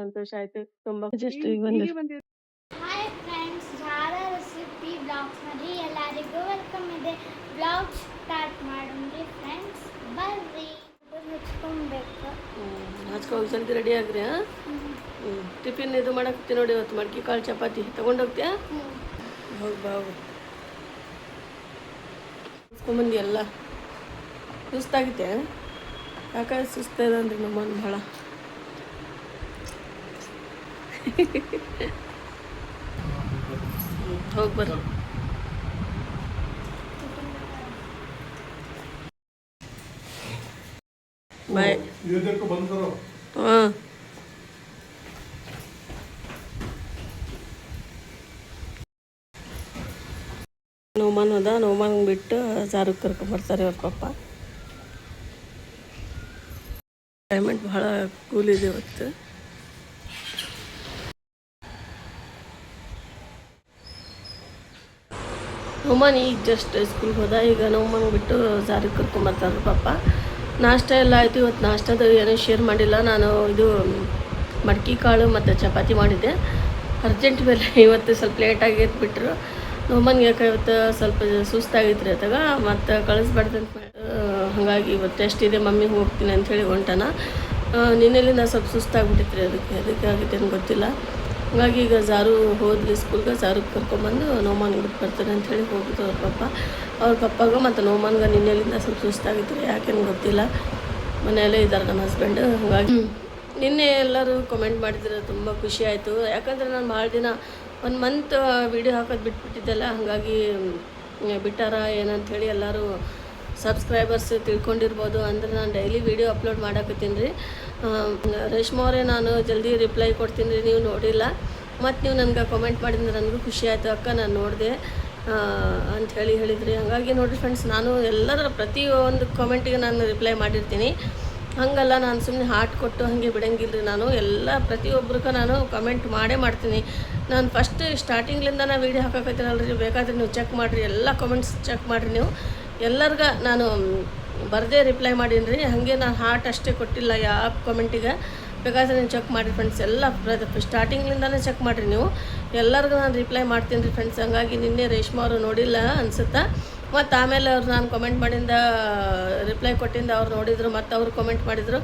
ಸಂತೋಷ ಆಯ್ತು. ತುಂಬಾ ಜಸ್ಟ್ ಈಗ ಬಂದಿರಿ. ಹಾಯ್ ಫ್ರೆಂಡ್ಸ್, ಜಾರ ರೆಸಿಪಿ ಬ್ಲಾಗ್ಸ್ ನಲ್ಲಿ ಎಲ್ಲರಿಗೂ ವೆಲ್ಕಮ್ ಇದೆ. ಬ್ಲಾಗ್ ಸ್ಟಾರ್ಟ್ ಮಾಡೋಣ ಫ್ರೆಂಡ್ಸ್, ಬರ್ರಿ. ಹಚ್ಕೊಬೇಕು. ಹಚ್ಕೊಂಡು ಜಲ್ದಿ ರೆಡಿ ಆಗ್ರಿ. ಟಿಫಿನ್ ಇದು ಮಾಡಕ್ಕೆ ನೋಡಿ, ಇವತ್ತು ಮಡ್ಕಿ ಕಾಳು ಚಪಾತಿ ತೊಗೊಂಡೋಗ್ತೀಯಾ? ಹೋಗಿ ಬಾ ಹೋಗು. ಹಚ್ಕೊಂಬಂದಿ ಎಲ್ಲ ಸುಸ್ತಾಗಿತ್ತೆ. ಯಾಕೆ ಸುಸ್ತಾಗಿದೆ ಅಂದ್ರೆ ನಮ್ಮನ್ನು ಭಾಳ ಹೋಗಿ ಬರ್ರಿ. ಬಾಯ್. ಹಾಂ, ನೋಮಾನ್ ಅದ. ನೋಮಾನ್ ಬಿಟ್ಟು ಜಾರಕ್ಕೆ ಕರ್ಕೊಂಬರ್ತಾರೆ ಅವ್ರ ಪಪ್ಪ. ಕ್ಲೈಮೇಟ್ ಭಾಳ ಕೂಲ್ ಇದೆ ಇವತ್ತು. ನೋಮಾನ್ ಈಗ ಜಸ್ಟ್ ಸ್ಕೂಲ್ಗೆ ಹೋದ. ಈಗ ನೋಮಾನ್ ಬಿಟ್ಟು ಜಾರಿಗೆ ಕರ್ಕೊಂಬರ್ತಾರೆ ಪಪ್ಪ. ನಾಷ್ಟ ಎಲ್ಲ ಆಯಿತು. ಇವತ್ತು ನಾಷ್ಟದ ಏನೂ ಶೇರ್ ಮಾಡಿಲ್ಲ ನಾನು. ಇದು ಮಡ್ಕಿ ಕಾಳು ಮತ್ತು ಚಪಾತಿ ಮಾಡಿದ್ದೆ. ಅರ್ಜೆಂಟ್ ಮೇಲೆ ಇವತ್ತು ಸ್ವಲ್ಪ ಲೇಟಾಗಿ ಎದ್ಬಿಟ್ರು. ನೋಮನ್ಗೆ ಯಾಕೆ ಇವತ್ತು ಸ್ವಲ್ಪ ಸುಸ್ತಾಗಿತ್ತು ರೀ ಅತ್ತಾಗ, ಮತ್ತು ಕಳಿಸ್ಬಾರ್ದಂತ ಹಾಗಾಗಿ ಇವತ್ತು ಟೆಸ್ಟ್ ಇದೆ ಮಮ್ಮಿಗೆ ಹೋಗ್ತೀನಿ ಅಂಥೇಳಿ ಹೊಂಟಾನ. ನಿನ್ನೆಲಿಂದ ಸ್ವಲ್ಪ ಸುಸ್ತಾಗ್ಬಿಟ್ಟಿತ್ತು ರೀ, ಅದಕ್ಕೆ ಆಗಿದೆ ಅಂತ ಗೊತ್ತಿಲ್ಲ. ಹಾಗಾಗಿ ಈಗ ಜಾರು ಹೋದ್ಲಿ ಸ್ಕೂಲ್ಗೆ, ಜಾರಿಗೆ ಕರ್ಕೊಂಬಂದು ನೋಮಾನ್ಗೆ ಬಿಟ್ಟು ಬರ್ತಾರೆ ಅಂಥೇಳಿ ಹೋಗಿದ್ದು ಅವ್ರ ಪಪ್ಪಾಗ ಮತ್ತು ನೋಮಾನ್ಗೆ ನಿನ್ನೆಲಿಂದ ಸ್ವಲ್ಪ ಸುಸ್ತಾಗಿತ್ತು ರೀ, ಯಾಕೇನು ಗೊತ್ತಿಲ್ಲ. ಮನೆಯಲ್ಲೇ ಇದ್ದಾರೆ ನಮ್ಮ ಹಸ್ಬೆಂಡ್. ಹಾಗಾಗಿ ನಿನ್ನೆ ಎಲ್ಲರೂ ಕಮೆಂಟ್ ಮಾಡಿದ್ರು, ತುಂಬ ಖುಷಿ ಆಯಿತು. ಯಾಕಂದರೆ ನಾನು ಭಾಳ ದಿನ 1 ಮಂತ್ ವೀಡಿಯೋ ಹಾಕೋದು ಬಿಟ್ಬಿಟ್ಟಿದ್ದೆಲ್ಲ, ಹಾಗಾಗಿ ಬಿಟ್ಟಾರ ಏನಂಥೇಳಿ ಎಲ್ಲರೂ ಸಬ್ಸ್ಕ್ರೈಬರ್ಸ್ ತಿಳ್ಕೊಂಡಿರ್ಬೋದು. ಅಂದರೆ ನಾನು ಡೈಲಿ ವೀಡಿಯೋ ಅಪ್ಲೋಡ್ ಮಾಡಕತ್ತೀನಿ ರೀ. ರೇಷ್ಮಾ ಅವರೇ, ನಾನು ಜಲ್ದಿ ರಿಪ್ಲೈ ಕೊಡ್ತೀನಿ ರೀ, ನೀವು ನೋಡಿಲ್ಲ. ಮತ್ತು ನೀವು ನನಗೆ ಕಮೆಂಟ್ ಮಾಡಿದ್ರೆ ನನಗೂ ಖುಷಿ ಆಯಿತು ಅಕ್ಕ, ನಾನು ನೋಡಿದೆ ಅಂಥೇಳಿ ಹೇಳಿದ್ರಿ. ಹಾಗಾಗಿ ನೋಡಿರಿ ಫ್ರೆಂಡ್ಸ್, ನಾನು ಎಲ್ಲರ ಪ್ರತಿಯೊಂದು ಕಮೆಂಟಿಗೆ ನಾನು ರಿಪ್ಲೈ ಮಾಡಿರ್ತೀನಿ. ಹಾಗಲ್ಲ, ನಾನು ಸುಮ್ಮನೆ ಹಾರ್ಟ್ ಕೊಟ್ಟು ಹಾಗೆ ಬಿಡಂಗಿಲ್ಲ ರೀ. ನಾನು ಎಲ್ಲ ಪ್ರತಿಯೊಬ್ರಿಗೆ ನಾನು ಕಮೆಂಟ್ ಮಾಡ್ತೀನಿ. ನಾನು ಫಸ್ಟ್ ಸ್ಟಾರ್ಟಿಂಗ್ಲಿಂದ ನಾನು ವೀಡಿಯೋ ಹಾಕೋಕತ್ತೀನಲ್ಲ ರೀ, ಬೇಕಾದರೆ ನೀವು ಚೆಕ್ ಮಾಡಿರಿ, ಎಲ್ಲ ಕಮೆಂಟ್ಸ್ ಚೆಕ್ ಮಾಡಿರಿ ನೀವು. ಎಲ್ಲರಿಗೂ ನಾನು ಬರದೇ ರಿಪ್ಲೈ ಮಾಡೀನಿ ರೀ. ಹಾಗೆ ನಾನು ಹಾರ್ಟ್ ಅಷ್ಟೇ ಕೊಟ್ಟಿಲ್ಲ ಯಾವ ಕಮೆಂಟಿಗೆ, ಬೇಕಾದರೆ ನೀವು ಚೆಕ್ ಮಾಡಿರಿ ಫ್ರೆಂಡ್ಸ್. ಎಲ್ಲ ಸ್ಟಾರ್ಟಿಂಗ್ಲಿಂದನೇ ಚೆಕ್ ಮಾಡಿರಿ ನೀವು. ಎಲ್ಲರಿಗೂ ನಾನು ರಿಪ್ಲೈ ಮಾಡ್ತೀನಿ ರೀ ಫ್ರೆಂಡ್ಸ್. ಹಾಗಾಗಿ ನಿನ್ನೆ ರೇಷ್ಮಾ ಅವರು ನೋಡಿಲ್ಲ ಅನ್ಸುತ್ತಾ, ಮತ್ತು ಆಮೇಲೆ ಅವ್ರು ನಾನು ಕಮೆಂಟ್ ಮಾಡಿಂದ ರಿಪ್ಲೈ ಕೊಟ್ಟಿಂದ ಅವ್ರು ನೋಡಿದರು, ಮತ್ತು ಅವ್ರು ಕಮೆಂಟ್ ಮಾಡಿದರು.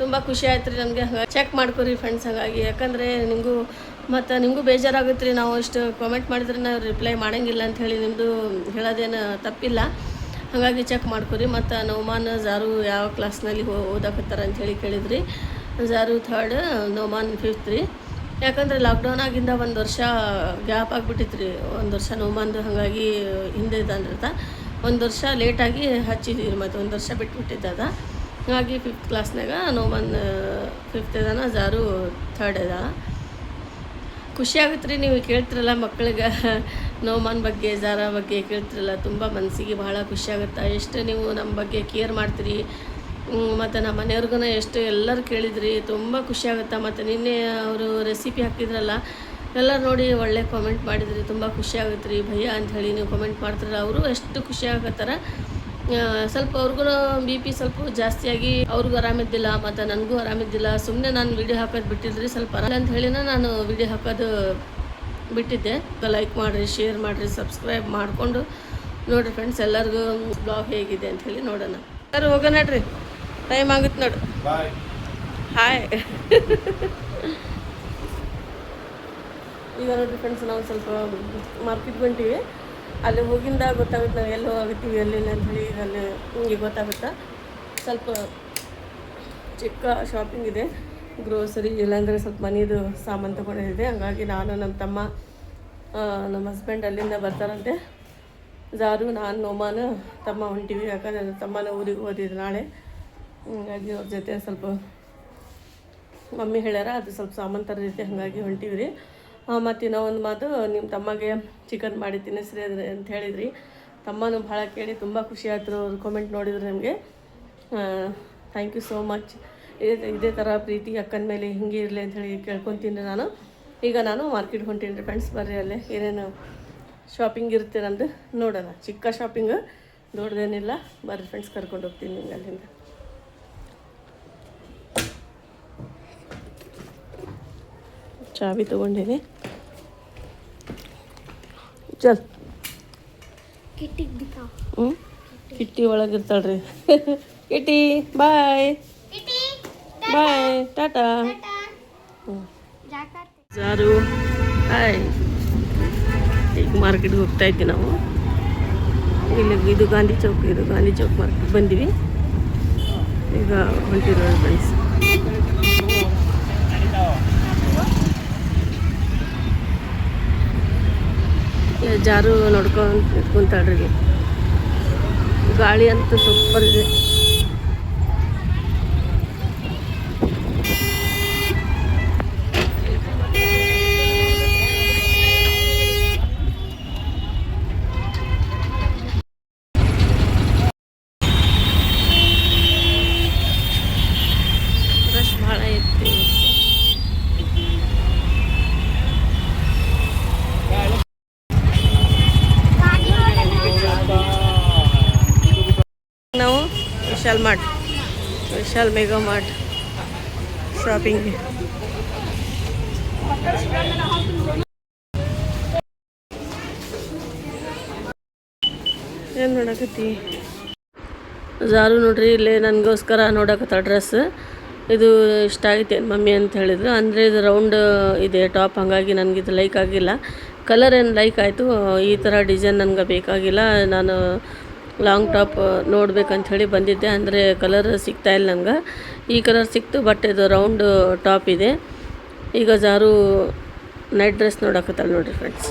ತುಂಬ ಖುಷಿ ಆಯ್ತು ರೀ ನನಗೆ. ಹಾಗಾಗಿ ಚೆಕ್ ಮಾಡ್ಕೊರಿ ಫ್ರೆಂಡ್ಸ್. ಹಾಗಾಗಿ ಯಾಕಂದರೆ ನಿಮಗೂ ಬೇಜಾರಾಗುತ್ತೆ ರೀ, ನಾವು ಇಷ್ಟು ಕಮೆಂಟ್ ಮಾಡಿದ್ರೆ ನಾವು ರಿಪ್ಲೈ ಮಾಡೋಂಗಿಲ್ಲ ಅಂಥೇಳಿ. ನಿಮ್ಮದು ಹೇಳೋದೇನು ತಪ್ಪಿಲ್ಲ. ಹಾಗಾಗಿ ಚೆಕ್ ಮಾಡ್ಕೊರಿ. ಮತ್ತು ನೋಮಾನ್ ಜಾರು ಯಾವ ಕ್ಲಾಸ್ನಲ್ಲಿ ಓದಾಕತ್ತಾರ ಅಂಥೇಳಿ ಕೇಳಿದ್ರಿ. ಜಾರು 3rd, ನೋಮಾನ್ 5th ರೀ. ಯಾಕಂದರೆ ಲಾಕ್ಡೌನ್ ಆಗಿಂದ 1 ವರ್ಷ ಗ್ಯಾಪ್ ಆಗಿಬಿಟ್ಟಿತ್ತು ರೀ, 1 ವರ್ಷ ನೋಮಾನ್ದು. ಹಾಗಾಗಿ ಹಿಂದೆ ಇದ್ದಂದ್ರತ 1 ವರ್ಷ ಲೇಟಾಗಿ ಹಚ್ಚಿದ್ದೀರಿ, ಮತ್ತು 1 ವರ್ಷ ಬಿಟ್ಬಿಟ್ಟಿದ್ದದ. ಹಾಗಾಗಿ 5th ಕ್ಲಾಸ್ನಾಗ ನೋಮಾನ್ 5th ಇದಾನ, ಜಾರು 3rd ಇದ. ಖುಷಿ ಆಗುತ್ತೆ ರೀ, ನೀವು ಕೇಳ್ತಿರಲ್ಲ ಮಕ್ಕಳಿಗೆ ನೋಮಾನ್ ಬಗ್ಗೆ ಜಾರ ಬಗ್ಗೆ ಕೇಳ್ತಿರಲ್ಲ, ತುಂಬ ಮನಸ್ಸಿಗೆ ಭಾಳ ಖುಷಿ ಆಗುತ್ತೆ. ಎಷ್ಟು ನೀವು ನಮ್ಮ ಬಗ್ಗೆ ಕೇರ್ ಮಾಡ್ತೀರಿ, ಮತ್ತು ನಮ್ಮ ಮನೆಯವ್ರಿಗೂ ಎಷ್ಟು ಎಲ್ಲರೂ ಕೇಳಿದ್ರಿ, ತುಂಬ ಖುಷಿ ಆಗುತ್ತೆ. ಮತ್ತು ನಿನ್ನೆ ಅವರು ರೆಸಿಪಿ ಹಾಕಿದ್ರಲ್ಲ, ಎಲ್ಲರೂ ನೋಡಿ ಒಳ್ಳೆ ಕಾಮೆಂಟ್ ಮಾಡಿದ್ರಿ, ತುಂಬ ಖುಷಿ ಆಗುತ್ತೆ ರೀ ಭಯ್ಯ ಅಂಥೇಳಿ ನೀವು ಕಮೆಂಟ್ ಮಾಡ್ತಿರಲ್ಲ. ಅವರು ಎಷ್ಟು ಖುಷಿ ಆಗತ್ತಾರ. ಸ್ವಲ್ಪ ಅವ್ರಿಗೂ BP ಸ್ವಲ್ಪ ಜಾಸ್ತಿಯಾಗಿ ಅವ್ರಿಗೂ ಆರಾಮಿದ್ದಿಲ್ಲ, ಮತ್ತು ನನಗೂ ಆರಾಮಿದ್ದಿಲ್ಲ. ಸುಮ್ಮನೆ ನಾನು ವೀಡಿಯೋ ಹಾಕೋದು ಬಿಟ್ಟಿದ್ರಿ, ಸ್ವಲ್ಪ ಆರಾಮ ಅಂತ ಹೇಳಿನ ನಾನು ವೀಡಿಯೋ ಹಾಕೋದು ಬಿಟ್ಟಿದ್ದೆ. ಲೈಕ್ ಮಾಡಿರಿ, ಶೇರ್ ಮಾಡಿರಿ, ಸಬ್ಸ್ಕ್ರೈಬ್ ಮಾಡಿಕೊಂಡು ನೋಡಿರಿ ಫ್ರೆಂಡ್ಸ್. ಎಲ್ಲರಿಗೂ ಬ್ಲಾಗ್ ಹೇಗಿದೆ ಅಂಥೇಳಿ ನೋಡೋಣ. ಸರ್ ಹೋಗೋಣ ನಡ್ರಿ, ಟೈಮ್ ಆಗುತ್ತೆ ನೋಡು. ಹಾಯ್. ಈಗ ನೋಡಿರಿ ಫ್ರೆಂಡ್ಸ್, ನಾವು ಸ್ವಲ್ಪ ಮಾರ್ಕೆಟ್ಗೆ ಹೊಂಟೀವಿ. ಅಲ್ಲಿ ಹೋಗಿಂದ ಗೊತ್ತಾಗುತ್ತೆ ನಾವು ಎಲ್ಲಿ ಹೋಗಿರ್ತೀವಿ ಎಲ್ಲಿಲ್ಲ ಅಂಥೇಳಿ. ಈಗ ಅಲ್ಲಿ ಹಿಂಗೆ ಗೊತ್ತಾಗುತ್ತೆ. ಸ್ವಲ್ಪ ಚಿಕ್ಕ ಶಾಪಿಂಗ್ ಇದೆ, ಗ್ರೋಸರಿ, ಇಲ್ಲಾಂದರೆ ಸ್ವಲ್ಪ ಮನೆಯದು ಸಾಮಾನು ತೊಗೊಂಡಿದ್ದೆ. ಹಂಗಾಗಿ ನಾನು, ನಮ್ಮ ತಮ್ಮ, ನಮ್ಮ ಹಸ್ಬೆಂಡ್ ಅಲ್ಲಿಂದ ಬರ್ತಾರಂತೆ. ಜಾರು, ನಾನು, ನೋಮಾನು, ತಮ್ಮ ಹೊಂಟೀವಿ. ಯಾಕಂದರೆ ನನ್ನ ತಮ್ಮನ ಊರಿಗೆ ಓದಿದ್ರು ನಾಳೆ. ಹಾಗಾಗಿ ಅವ್ರ ಜೊತೆ ಸ್ವಲ್ಪ ಮಮ್ಮಿ ಹೇಳ್ಯಾರ, ಅದು ಸ್ವಲ್ಪ ಸಾಮಾನು ತರದೈತೆ, ಹಾಗಾಗಿ ಹೊಂಟೀವಿ ರೀ. ಮತ್ತು ಇನ್ನೂ ಒಂದು ಮಾತು, ನಿಮ್ಮ ತಮ್ಮಗೆ ಚಿಕನ್ ಮಾಡಿ ತಿನ್ನಿಸ್ರಿ ಅಂತ ಹೇಳಿದ್ರಿ. ತಮ್ಮನೂ ಭಾಳ ಕೇಳಿ ತುಂಬ ಖುಷಿ ಆಯ್ತು. ಅವ್ರು ಕಾಮೆಂಟ್ ನೋಡಿದ್ರು ನಿಮಗೆ. Thank you so much. ಇದೇ ಥರ ಪ್ರೀತಿ ಅಕ್ಕನ ಮೇಲೆ ಹಿಂಗೆ ಇರಲಿ ಅಂಥೇಳಿ ಕೇಳ್ಕೊತೀನಿ ರೀ ನಾನು. ಈಗ ನಾನು ಮಾರ್ಕೆಟ್ಗೆ ಹೊಂಟೀನಿ ರೀ ಫ್ರೆಂಡ್ಸ್. ಬರ್ರಿ, ಅಲ್ಲೇ ಏನೇನು ಶಾಪಿಂಗ್ ಇರುತ್ತೆ ನಮ್ಮದು ನೋಡೋಣ. ಚಿಕ್ಕ ಶಾಪಿಂಗು, ದೊಡ್ಡದೇನಿಲ್ಲ. ಬರ್ರಿ ಫ್ರೆಂಡ್ಸ್, ಕರ್ಕೊಂಡು ಹೋಗ್ತೀನಿ ನಿಮ್ಗೆ ಅಲ್ಲಿಂದ. ಚಾವಿ ತೊಗೊಂಡಿನಿ. ಚಲ್ ಕಿಟ್ಟಿಗೆ ದಿಕ್ಕ ಹ್ಞೂ ಕಿಟ್ಟಿ ಒಳಗಿರ್ತಾಳ್ರಿ. ಕಿಟ್ಟಿ ಬಾಯ್ ಕಿಟ್ಟಿ ಬಾಯ್ ಟಾಟಾ. ಹ್ಞೂ ಜಾಕಾತಿ ಜಾರು ಹಾಯ್. ಈಗ ಮಾರ್ಕೆಟ್ಗೆ ಹೋಗ್ತಾ ಇದ್ವಿ ನಾವು. ಇಲ್ಲಿ ಇದು ಗಾಂಧಿ ಚೌಕ್ ಮಾರ್ಕೆಟ್ ಬಂದಿವಿ. ಈಗ ಹೊಂಟಿರೋ ಫ್ರೆಂಡ್ಸ್. ಜಾರು ನೋಡ್ಕೊಂಡು ಕುಂತಾಳ್ರಿ. ಇಲ್ಲಿ ಗಾಳಿ ಅಂತೂ ಸೂಪರ್ ಇದೆ. ರಶ್ ಭಾಳ ಐತಿ. ನಾವು ವಿಶಾಲ್ ಮೆಗಾ ಮಾರ್ಟ್ ಶಾಪಿಂಗ್. ಏನು ನೋಡಕತ್ತಿ? ಜಾರು ನೋಡ್ರಿ ಇಲ್ಲೇ ನನಗೋಸ್ಕರ ನೋಡಕತ್ತ ಡ್ರೆಸ್. ಇದು ಇಷ್ಟ ಆಗೈತೆ ಮಮ್ಮಿ ಅಂತ ಹೇಳಿದ್ರು. ಅಂದರೆ ಇದು ರೌಂಡ್ ಇದೆ ಟಾಪ್, ಹಾಗಾಗಿ ನನಗಿದು ಲೈಕ್ ಆಗಿಲ್ಲ. ಕಲರ್ ಏನು ಲೈಕ್ ಆಯಿತು, ಈ ಥರ ಡಿಸೈನ್ ನನಗೆ ಬೇಕಾಗಿಲ್ಲ. ನಾನು ಲಾಂಗ್ ಟಾಪ್ ನೋಡ್ಬೇಕಂತ ಹೇಳಿ ಬಂದಿದ್ದೆ. ಅಂದರೆ ಕಲರ್ ಸಿಗ್ತಾಯಿಲ್ಲ ನನಗೆ. ಈ ಕಲರ್ ಸಿಕ್ತು, ಬಟ್ ಇದು ರೌಂಡ್ ಟಾಪ್ ಇದೆ. ಈಗ ಜಾರು ನೈಟ್ ಡ್ರೆಸ್ ನೋಡಕತ್ತಾಳೆ ನೋಡಿರಿ ಫ್ರೆಂಡ್ಸ್.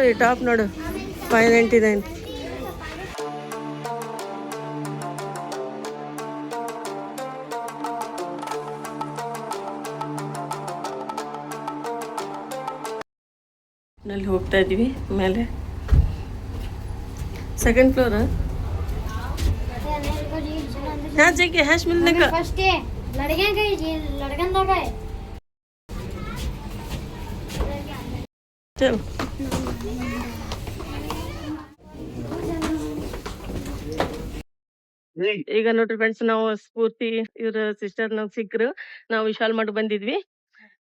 ಈ ಟಾಪ್ ನೋಡು 599. ನಲ್ಲಿ ಹೋಗ್ತಾ ಇದ್ದೀವಿ ಮೇಲೆ. Second floor. हाँ जगह हैश मिलने का फर्स्ट है लड़के गए जी लड़कन तो गए चलो. ಈಗ ನೋಡ್ರಿ ಫ್ರೆಂಡ್ಸ್, ನಾವು ಸ್ಫೂರ್ತಿ ಇವ್ರ ಸಿಸ್ಟರ್ ನಮ್ಗೆ ಸಿಕ್ಕರು. ನಾವು ವಿಶಾಲ್ ಮಠ ಬಂದಿದ್ವಿ.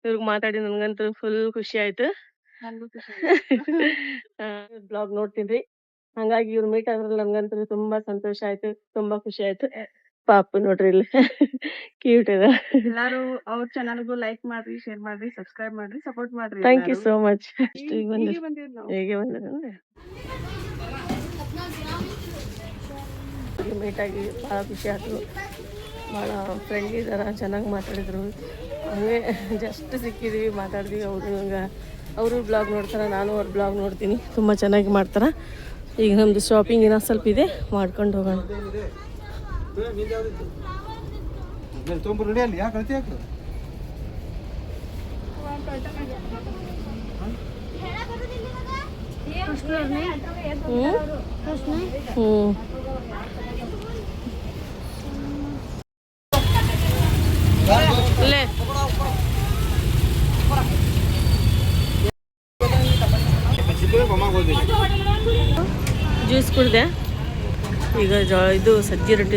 ಇವ್ರಿಗೆ ಮಾತಾಡಿ ನನ್ಗಂತೂ ಫುಲ್ ಖುಷಿ ಆಯ್ತು. ಬ್ಲಾಗ್ ನೋಡ್ತೀನಿ, ಹಂಗಾಗಿ ಇವ್ರು ಮೀಟ್ ಆದ್ರಲ್ಲಿ ನನ್ಗಂತೂ ತುಂಬಾ ಸಂತೋಷ ಆಯ್ತು, ತುಂಬಾ ಖುಷಿ ಆಯ್ತು. ಪಾಪು ನೋಡ್ರಿ ಇಲ್ಲಿ ಕ್ಯೂಟ್ ಇದೆ. ಎಲ್ಲಾರು ಅವ್ರ ಚಾನಲ್ಗೂ ಲೈಕ್ ಮಾಡ್ರಿ, ಶೇರ್ ಮಾಡ್ರಿ, ಸಬ್ಸ್ಕ್ರೈಬ್ ಮಾಡ್ರಿ, ಸಪೋರ್ಟ್ ಮಾಡ್ರಿ. Thank you so much. ಹೀಗೆ ಬಂದಿರಿ ನಾವು. ಹೇಗೆ ಬಂದ್ರೆ ಮೀಟ್ ಆಗಿ ಭಾಳ ಖುಷಿ ಆಯ್ತು. ಭಾಳ ಫ್ರೆಂಡ್ಲಿ ಇದಾರ, ಚೆನ್ನಾಗಿ ಮಾತಾಡಿದ್ರು. ಹಂಗೆ ಜಸ್ಟ್ ಸಿಕ್ಕಿದ್ವಿ, ಮಾತಾಡಿದ್ವಿ. ಅವರು ಬ್ಲಾಗ್ ನೋಡ್ತಾರೆ, ನಾನು ಅವ್ರ ಬ್ಲಾಗ್ ನೋಡ್ತೀನಿ. ತುಂಬ ಚೆನ್ನಾಗಿ ಮಾಡ್ತಾರೆ. ಈಗ ನಮ್ಮದು ಶಾಪಿಂಗ್ ಇನ್ನೂ ಸ್ವಲ್ಪ ಇದೆ, ಮಾಡ್ಕೊಂಡು ಹೋಗೋಣ. ಜ್ಯೂಸ್ ಕುಡ್ದೆ. ಈಗ ಇದು ಸಜ್ಜಿ ರೊಟ್ಟಿ